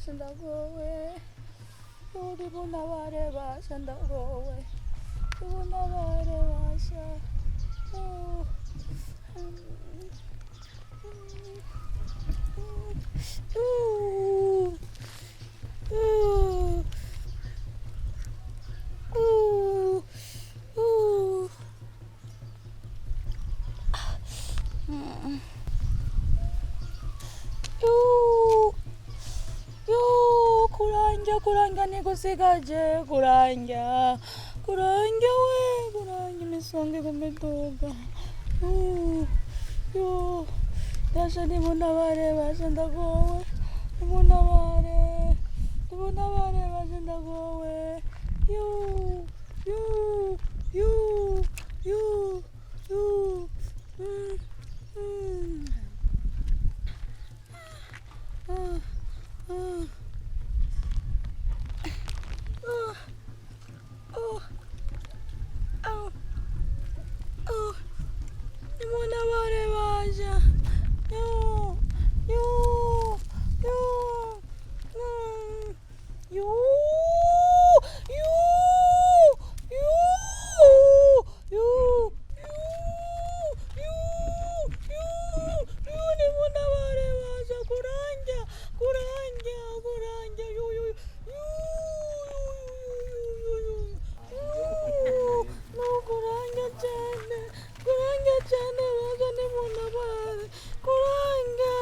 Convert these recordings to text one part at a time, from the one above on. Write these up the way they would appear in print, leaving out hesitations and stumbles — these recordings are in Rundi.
Sandago away. Oh, the Bonavare Sandago away. The Bonavare oh. Ooh. Ooh. Ooh. Ooh. Kuranja nikusigaje kuranja we kuranja misonge kumetoka yo dasha ndibonavare vasandagowe ndibonavare vasandagowe yo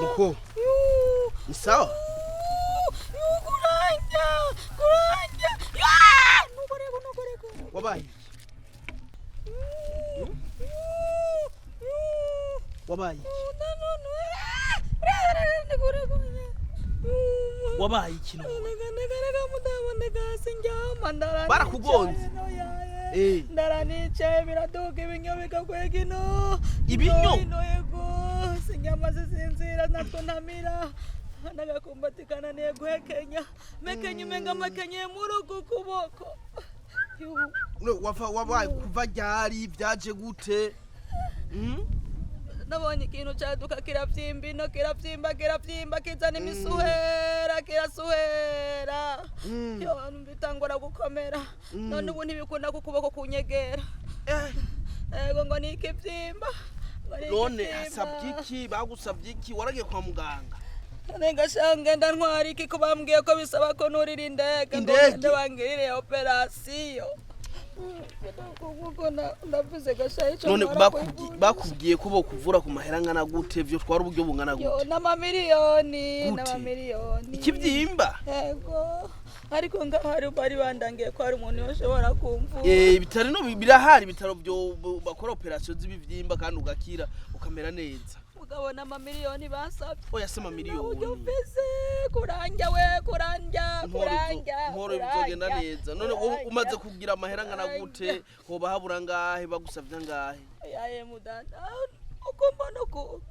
Mko ni sawa? Kuranja Wabaye wabaye ikintu barakugonze ndaranicaye biraduka ibinyo bikakwegino ibinyo yego sinyama zisinzira natwo ntamira nagakumbatikana niye guhekenya mekenya umenga makenye murugo kuboko wabaye kuva ryari byaje gute? nabonye ikintu cyaduka kiravyimba kizana imisuhera kirasuhera yo mbitangura gukomera none ubu ntibikunda ku kuboko kunyegera ego ngo nikivyimba none asabyiki bagusabyiki waragiye kwa muganga? Nenga shange ndantwara iki ko bambwiye ko bisaba ko nurira indege ngo ndabangirire operation none bakubwiye ko bokuvura ku mahera ngana gute? Vyo twara uburyo bungana gute? Yo n'amamiliyoni ikivyimba yego ariko ngahari bari bandangiye ko ari umuntu yoshobora kumvura bitari no birahari bitaro byo bakora operation z'ibivyimba kandi ugakira ukamera neza ugabona amamiliyoni basabye oya se amamiliyoni ujyo mfise kuranja nkoro bizogenda neza none umaze kugira amahera ngana gute hoba habura ngahe bagusavye ngahe yaye mudanda uko mbona ko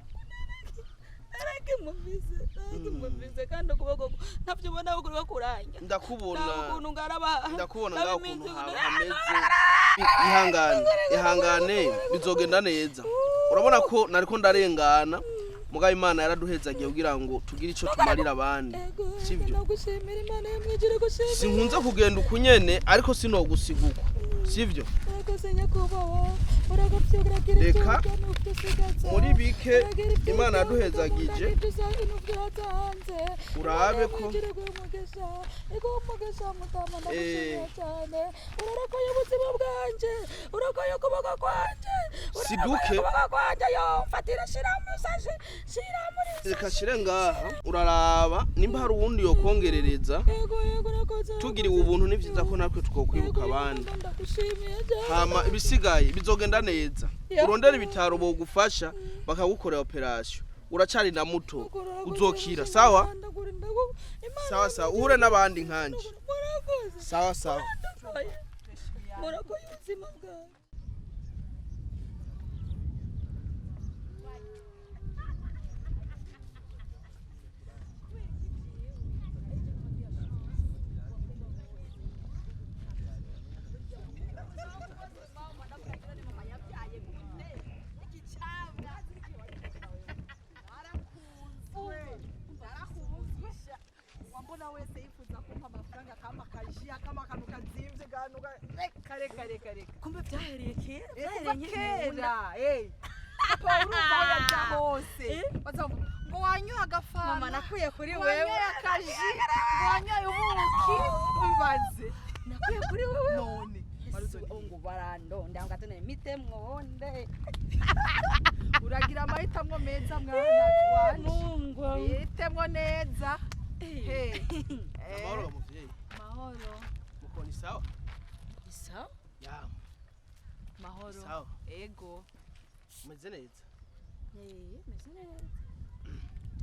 mumvise kandi ukuboko ntavyo ubona uko kuranja ndakubona ngaho ukuntu hameze ihangane bizogenda neza urabona ko nariko ndarengana mugabe Imana yaraduhezagiye kugira ngo tugire ico tumarira abandi sivyo nagushimira Imana yamwigire gushimira sinkunze kugenda ukunyene ariko sinogusiguka sivyo reka muri bike Imana yaduhezagije urabe ko siduke reka shire ngaha uraraba nimba hari uwundi yokongerereza tugiriwe ubuntu ni vyiza ko natwe twokwibuka abandi hama ibisigaye bizogenda neza urondera ibitaro bogufasha bakagukorera operation uracari na muto uzokira sawa uhure n'abandi nkanje sawa wifuza kumpa amafaranga kama kaji akama kantu kazimvye ganuka reka kumbe byahereye kera kera papa urumva aho yaja hose bazavuga ngo wanyoye agafana mama nakuye kuri wewe wanyoye akaji wanyoye ubuki umbaze nakuye kuri wewe none ngo barandonda ngatone mite mwonde uragira amahitamwo meza mwana wanje mungu hitemwo neza amahoro muvyeyi mahoro mukoni sawa isa ya mahoro sawa ego umeze neza meze neza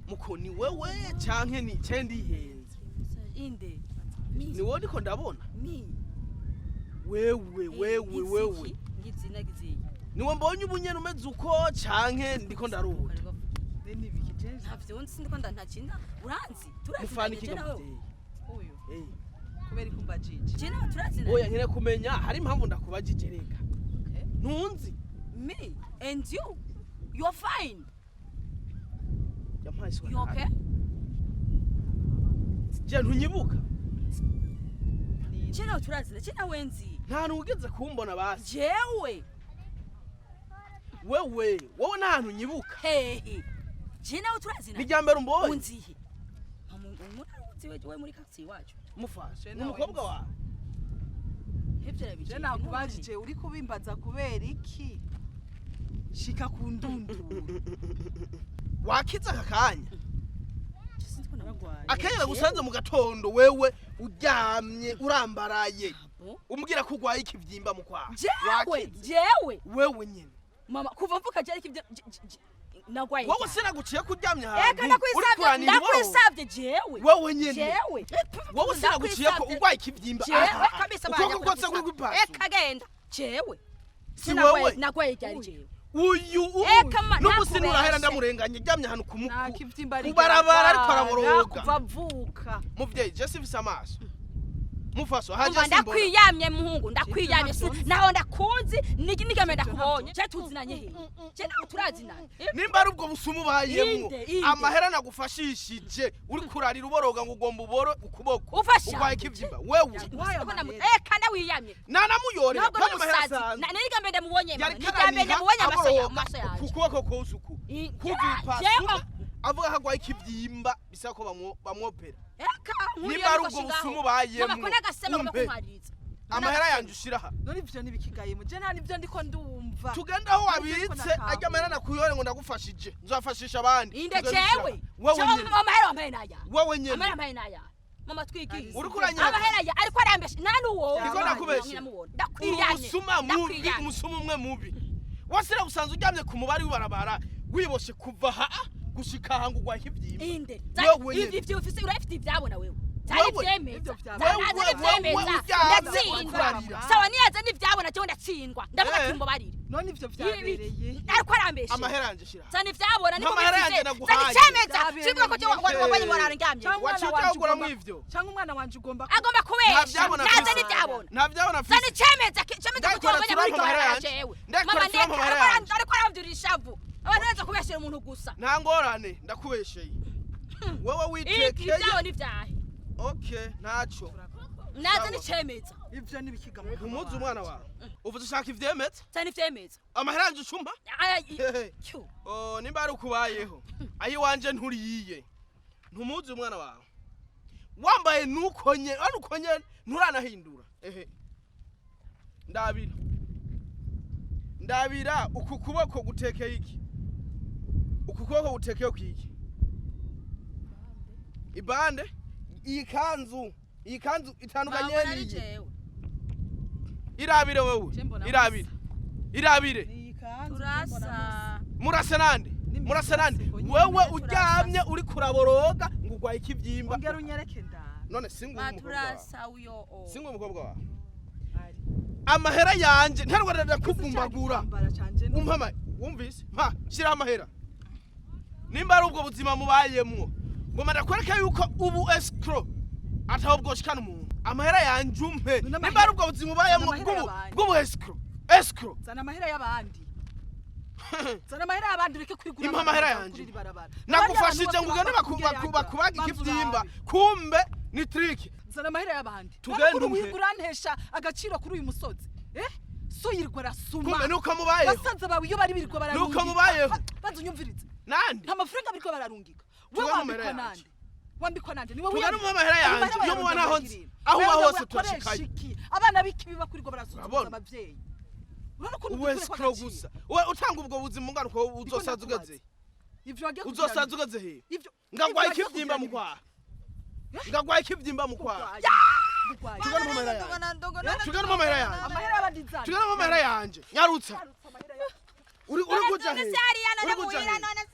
mukoni wewe canke ni ndihenze inde ni wowe ndiko ndabona mi wewe ngizina giziye niwe mbonye ubunyene umeze uko canke ndiko ndaruhuka ni bikije ntavyo nzi ndiko ntakina uranzi mufana ikiga muvyeyi uyu kubera ikumbajije je nawe turazina oya nkene kumenya hari impamvu ndakubajije reka ntunzi me and you are fine yampaye you okay je ntunyibuka je nawe turazina je nawe nzi nta ntugeze kumbona basi jewe wowe nta ntunyibuka hehe je nawe turazina nijyambere umbonye unzihe umunsi we muri kazi wacu mufashe ni umukobwa wawe hebye je rabije nakubajije uri kubimbaza kubera iki shika ku ndunduru wakiza aka kanya akanya gusanze mu gatondo wewe uryamye urambaraye umbwira ko urwaye ikivyimba mu kwa jewe wewe nyene mama kuva mvuka je ikivyo nagwaye wowe sinaguciye kuryamya hantu ndakwisavye jewe wewe nyene jewe wowe sinaguciye ko urwaye ikivyimba jewe kabisa ukoko kose kuri gwipasu kagenda jewe si wewe nagwaye cyari jewe uyu n'umusi nurahera ndamurenganye ryamye hano kubarabara ariko araboroga kuva vuka muvyeyi je sifise amaso mufaso haje simbona ndakwiyamye muhungu ndakwiyamye naho ndakuzi nigame ndakubonye je tuzinanye he je nawe turazinanye nimba ari ubwo busumu bayemwo amahera nagufashishije uri kurarira uboroga ngo ugomba uboro ukuboko urwaye ikivyimba wewe kandi wiyamye nanamuyore kandi amahera sanze nigame ndamubonye nigame ndamubonye amaso yaje kukuboko kosuku kuvipasu avuga hagwaye ikivyimba bisa ko bamwopera nimba ari ubwo busumu bayemwo amahera yanje ushiraha none ivyo nibikigayemo je nta nivyo ndiko ndumva tugenda aho wabitse ajya amahera nakuyore ngo ndagufashije nzafashisha abandi inde jewe amahera wambaye naya wewe nyene amahera wambaye naya mama twigiye uri kuranya amahera ya ariko arambeshe nani uwo iko nakubeshe umusuma mubi umusuma umwe mubi wasira gusanza uryamye ku mubari w'ibarabara wiboshe kuva gushika hangu gwa ikivyimba inde ivi ufise urafite ivyabona wewe Tani vyemeza ndatsindwa sawa niyaza n'ivyabona cyo ndatsindwa ndavuga ati mbabarire none ivyo vyabereye ariko arambeshe amahera yanje shira tani vyabona niko bifise tani cemeza cyo ko cyo wabanye morara ngamye wacyo mu ivyo cyangwa umwana wanje agomba kubesha naza n'ivyabona nta vyabona fise tani cemeza ko cyo wabanye morara jewe mama ndeka ariko aramvyurisha avu abantu kubeshera umuntu gusa nta ngorane ndakubesheye wewe witekeye ibyo ni vyahe okay nacho naza nicemeza ivyo nibikiga umuzi umwana wawe uvuze ushaka ivyemeza cyane ivyemeza amahera yanje ucumba nimba ari ukubayeho ayi wanje nturiyiye ntumuzi umwana wawe wambaye nukonye nturanahindura ndabira uku kuboko gutekeye iki uku kuboko gutekeye kwiki ibande iyi kanzu itandukanye n'iyi irabire wewe irabire murasa nande wewe uryamye uri kuraboroga ngo ugwaye ikivyimba ongera unyereke nda none singwe umukobwa wawe ari amahera yanje ntarwarira kuvumbagura umpama wumvise shira amahera nimba ari ubwo buzima mubayemwo ngoma ndakwereka yuko ubu escrow ataho bwoshikana umuntu amahera yanje umpe nimba ari ubwo buzima mubayemwo bw'ubu escrow zana amahera y'abandi ureke kwigura impa amahera yanje nagufashije ngo ugende bakubaga ikivyimba kumbe ni trick. Zana amahera y'abandi. Tugende umpe. Urantesha agaciro kuri uyu musozi. So yirirwa rasuma. Kumbe nuko mubayeho. Basanze bawe iyo bari birirwa bararungika. Nuko mubayeho. Banza unyumvirize. Nande? Nta mafaranga biriko bararungika. Wewe wambikwa nande? Wambikwa nande? Ni wowe. Tugana mu mahera yanje. Yo mubana honze. Aho hose turashikaye. Abana bikibi bakurirwa barasuzuza abavyeyi. Urabona ko uwe sikro gusa. Uwe utanga ubwo buzima ngaruko uzosaza ugeze. Ivyo wagiye uzosaza ugeze he? Ivyo ngagwaye ikivyimba mu kwa. Ngagwaye ikivyimba mu kwa. Tugana mu mahera yanje. Tugana mu mahera yanje. Amahera y'abadizana. Tugana mu mahera yanje. Nyarutsa. Uri kuja he?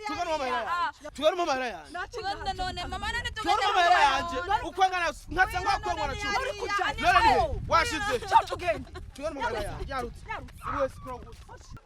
Tugana mu mahera yanje. Tugana mu mahera yanje. Tugana none mama nane tugana mu mahera yanje. Ukwangana nkatsa ngakongora cyo. None washize. Tugende. Tugana mu mahera yanje. Nyarutsa. Uwe sikro gusa.